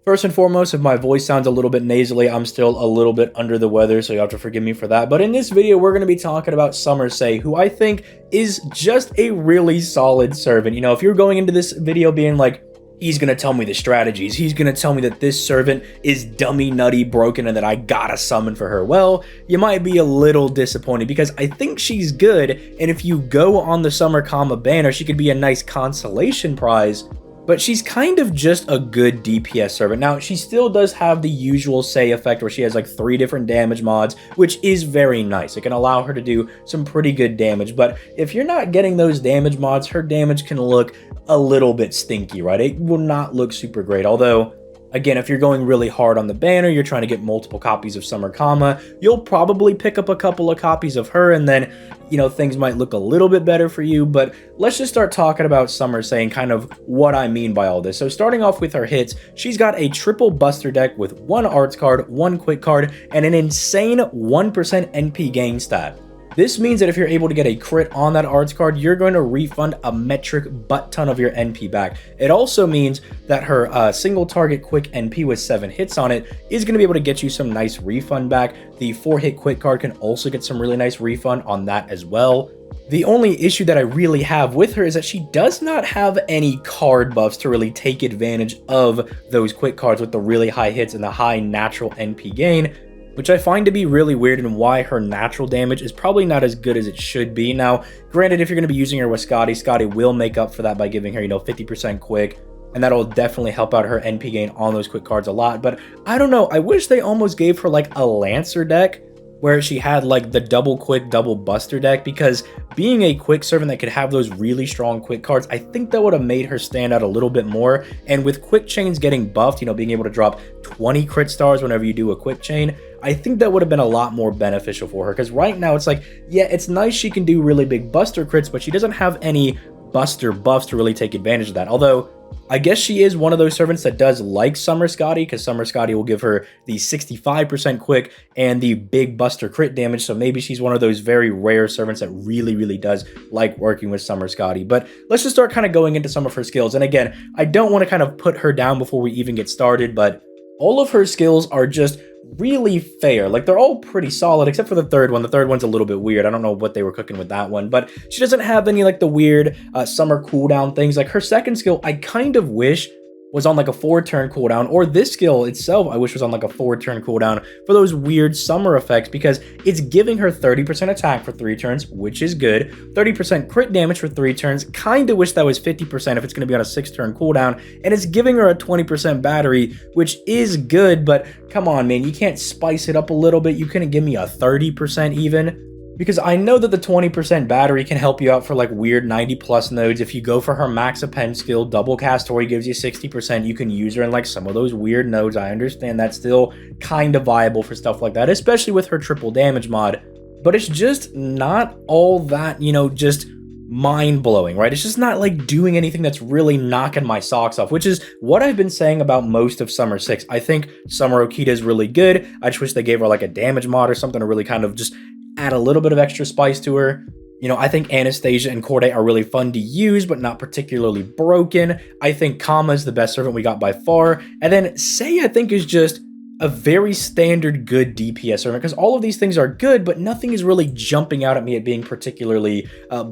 First and foremost, if my voice sounds a little bit nasally, I'm still a little bit under the weather, so you have to forgive me for that. But in this video, we're going to be talking about Summer Say, who I think is just a really solid servant. You know, if you're going into this video being like, he's going to tell me the strategies, he's going to tell me that this servant is dummy, nutty, broken, and that I gotta summon for her, well, you might be a little disappointed because I think she's good, and if you go on the Summer Kama banner, she could be a nice consolation prize. But she's kind of just a good DPS servant. Now, she still does have the usual Say effect where she has like 3 different damage mods, which is very nice. It can allow her to do some pretty good damage. But if you're not getting those damage mods, her damage can look a little bit stinky, right? It will not look super great. Although, again, if you're going really hard on the banner, you're trying to get multiple copies of Summer Kama, you'll probably pick up a couple of copies of her, and then, you know, things might look a little bit better for you. But let's just start talking about Summer saying kind of what I mean by all this. So starting off with her hits, she's got a triple buster deck with 1 arts card, 1 quick card, and an insane 1% NP gain stat. This means that if you're able to get a crit on that arts card, you're going to refund a metric butt ton of your NP back. It also means that her single target quick NP with 7 hits on it is going to be able to get you some nice refund back. The 4-hit quick card can also get some really nice refund on that as well. The only issue that I really have with her is that she does not have any card buffs to really take advantage of those quick cards with the really high hits and the high natural NP gain, which I find to be really weird and why her natural damage is probably not as good as it should be. Now, granted, if you're going to be using her with Scotty will make up for that by giving her, you know, 50% quick, and that'll definitely help out her NP gain on those quick cards a lot. But I don't know, I wish they almost gave her like a Lancer deck where she had like the double quick, double buster deck, because being a quick servant that could have those really strong quick cards, I think that would have made her stand out a little bit more. And with quick chains getting buffed, you know, being able to drop 20 crit stars whenever you do a quick chain, I think that would have been a lot more beneficial for her, because right now it's like, yeah, it's nice she can do really big buster crits, but she doesn't have any buster buffs to really take advantage of that. Although, I guess she is one of those servants that does like Summer Scotty, because Summer Scotty will give her the 65% quick and the big buster crit damage, so maybe she's one of those very rare servants that really does like working with Summer Scotty. But let's just start kind of going into some of her skills. And again, I don't want to kind of put her down before we even get started, but all of her skills are just really fair. Like, they're all pretty solid except for the third one. The third one's a little bit weird. I don't know what they were cooking with that one, but she doesn't have any like the weird summer cooldown things. Like, her second skill, I kind of wish was on like a 4-turn cooldown, or this skill itself I wish was on like a 4-turn cooldown for those weird summer effects, because it's giving her 30% attack for 3 turns, which is good, 30% crit damage for 3 turns, kind of wish that was 50% if it's going to be on a 6-turn cooldown, and it's giving her a 20% battery, which is good, but come on, man, you can't spice it up a little bit? You couldn't give me a 30% even? Because I know that the 20% battery can help you out for like weird 90+ nodes. If you go for her max append skill, double cast Tori gives you 60%. You can use her in like some of those weird nodes. I understand that's still kind of viable for stuff like that, especially with her triple damage mod. But it's just not all that, you know, just mind-blowing, right? It's just not like doing anything that's really knocking my socks off, which is what I've been saying about most of Summer 6. I think Summer Okita is really good. I just wish they gave her like a damage mod or something to really kind of just add a little bit of extra spice to her. You know, I think Anastasia and Corday are really fun to use, but not particularly broken. I think Kama is the best servant we got by far. And then Say, I think, is just a very standard good DPS servant, because all of these things are good, but nothing is really jumping out at me at being particularly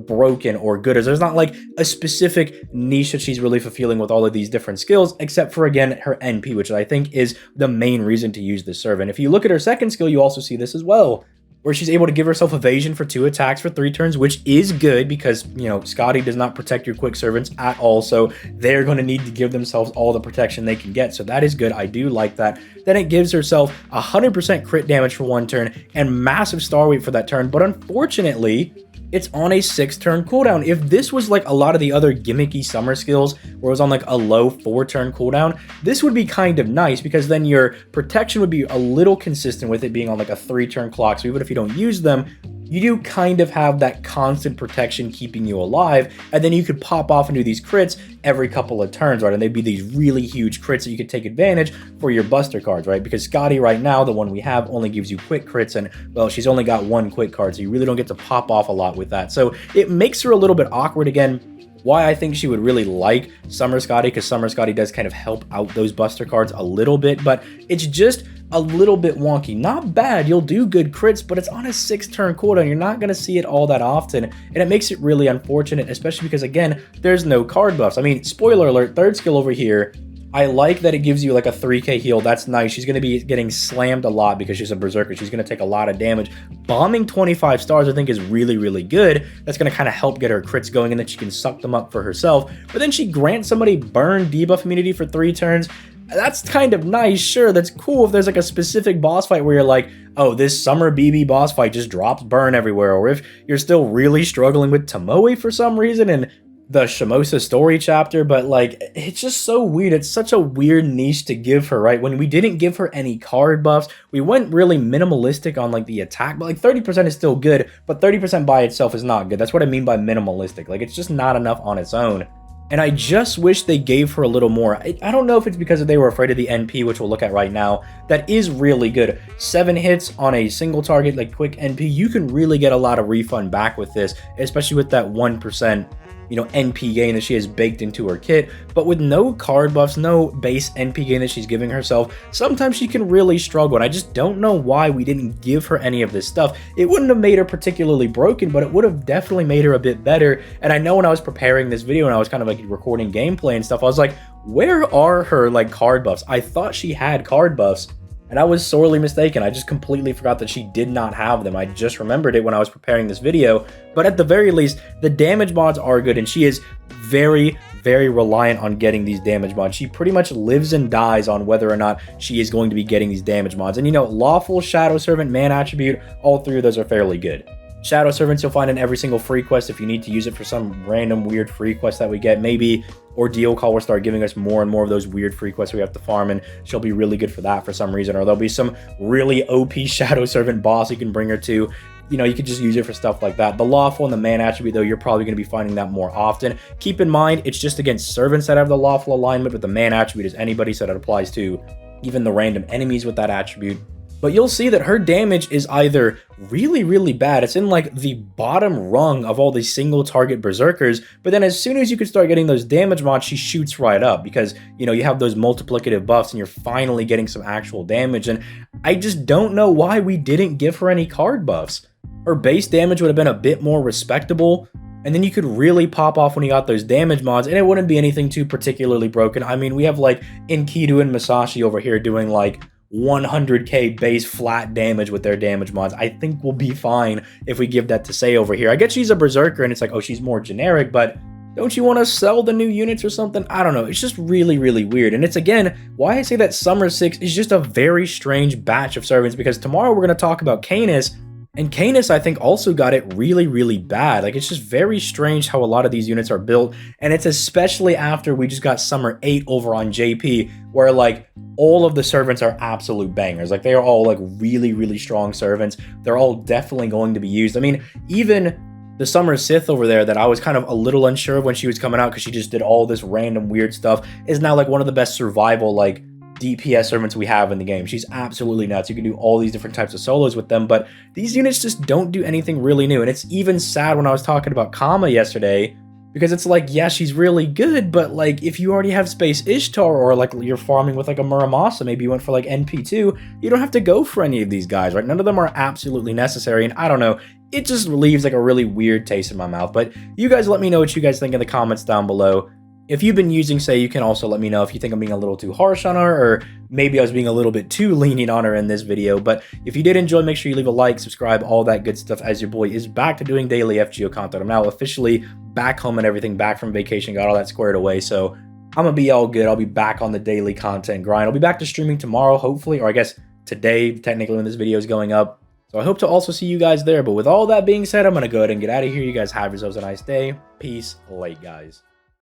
broken or good. There's not like a specific niche that she's really fulfilling with all of these different skills, except for, again, her NP, which I think is the main reason to use this servant. If you look at her second skill, you also see this as well, where she's able to give herself evasion for 2 attacks for 3 turns, which is good because, you know, Scotty does not protect your quick servants at all, so they're going to need to give themselves all the protection they can get, so that is good. I do like that. Then it gives herself 100% crit damage for 1 turn and massive star weight for that turn, but unfortunately, it's on a 6-turn cooldown. If this was like a lot of the other gimmicky summer skills where it was on like a low 4-turn cooldown, this would be kind of nice, because then your protection would be a little consistent with it being on like a 3-turn clock. So even if you don't use them, you do kind of have that constant protection keeping you alive, and then you could pop off and do these crits every couple of turns, right? And they'd be these really huge crits that you could take advantage for your buster cards, right? Because Scotty right now, the one we have, only gives you quick crits, and well, she's only got 1 quick card, so you really don't get to pop off a lot with that. So it makes her a little bit awkward again. why I think she would really like Summer Scotty, because Summer Scotty does kind of help out those buster cards a little bit, but it's just a little bit wonky. Not bad, you'll do good crits, but it's on a 6-turn cooldown. You're not going to see it all that often, and it makes it really unfortunate, especially because, again, there's no card buffs. I mean, spoiler alert, third skill over here, I like that it gives you like a 3k heal. That's nice. She's going to be getting slammed a lot because she's a berserker. She's going to take a lot of damage. Bombing 25 stars, I think, is really, really good. That's going to kind of help get her crits going, and then she can suck them up for herself. But then she grants somebody burn debuff immunity for 3 turns. That's kind of nice. Sure, that's cool if there's like a specific boss fight where you're like, oh, this Summer BB boss fight just drops burn everywhere. Or if you're still really struggling with Tomoe for some reason and the Shimosa story chapter, but like, it's just so weird. It's such a weird niche to give her, right? When we didn't give her any card buffs, we went really minimalistic on like the attack, but like 30% is still good, but 30% by itself is not good. That's what I mean by minimalistic. Like, it's just not enough on its own. And I just wish they gave her a little more. I don't know if it's because they were afraid of the NP, which we'll look at right now. That is really good. 7 hits on a single target, like quick NP. You can really get a lot of refund back with this, especially with that 1%, you know, NP gain that she has baked into her kit. But with no card buffs, no base NP gain that she's giving herself, sometimes she can really struggle. And I just don't know why we didn't give her any of this stuff. It wouldn't have made her particularly broken, but it would have definitely made her a bit better. And I know when I was preparing this video and I was kind of like recording gameplay and stuff, I was like, where are her like card buffs? I thought she had card buffs, and I was sorely mistaken. I just completely forgot that she did not have them. I just remembered it when I was preparing this video. But at the very least, the damage mods are good, and she is very, very reliant on getting these damage mods. She pretty much lives and dies on whether or not she is going to be getting these damage mods. And you know, Lawful, Shadow Servant, Man Attribute, all 3 of those are fairly good. Shadow Servants you'll find in every single free quest if you need to use it for some random weird free quest that we get. Maybe Ordeal Call will start giving us more and more of those weird free quests we have to farm, and she'll be really good for that for some reason. Or there'll be some really OP Shadow Servant boss you can bring her to. You know, you could just use it for stuff like that. The Lawful and the Man Attribute, though, you're probably going to be finding that more often. Keep in mind, it's just against servants that have the Lawful alignment, but the Man Attribute is anybody, so that applies to even the random enemies with that attribute. But you'll see that her damage is either really, really bad. It's in like the bottom rung of all these single target berserkers. But then as soon as you can start getting those damage mods, she shoots right up because, you know, you have those multiplicative buffs and you're finally getting some actual damage. And I just don't know why we didn't give her any card buffs. Her base damage would have been a bit more respectable. And then you could really pop off when you got those damage mods, and it wouldn't be anything too particularly broken. I mean, we have like Enkidu and Masashi over here doing like 100k base flat damage with their damage mods. I think we'll be fine if we give that to Sei over here. I get she's a berserker and it's like, oh, she's more generic, but don't you want to sell the new units or something? I don't know. It's just really, really weird. And it's, again, why I say that Summer 6 is just a very strange batch of servants, because tomorrow we're going to talk about Canis. And Canis, I think, also got it really, really bad. Like, it's just very strange how a lot of these units are built. And it's especially after we just got Summer 8 over on JP, where, like, all of the servants are absolute bangers. Like, they are all, like, really, really strong servants. They're all definitely going to be used. I mean, even the Summer Sith over there that I was kind of a little unsure of when she was coming out because she just did all this random weird stuff is now, like, one of the best survival, like, DPS servants we have in the game. She's absolutely nuts. You can do all these different types of solos with them, but these units just don't do anything really new. And it's even sad when I was talking about Kama yesterday, because it's like, yeah, she's really good, but like, if you already have Space Ishtar, or like you're farming with like a Muramasa, maybe you went for like NP2, you don't have to go for any of these guys, right? None of them are absolutely necessary, and I don't know, it just leaves like a really weird taste in my mouth. But you guys let me know what you guys think in the comments down below. If you've been using Sei, you can also let me know if you think I'm being a little too harsh on her, or maybe I was being a little bit too lenient on her in this video. But if you did enjoy, make sure you leave a like, subscribe, all that good stuff, as your boy is back to doing daily FGO content. I'm now officially back home and everything, back from vacation, got all that squared away. So I'm going to be all good. I'll be back on the daily content grind. I'll be back to streaming tomorrow, hopefully, or I guess today, technically, when this video is going up. So I hope to also see you guys there. But with all that being said, I'm going to go ahead and get out of here. You guys have yourselves a nice day. Peace. Late, guys.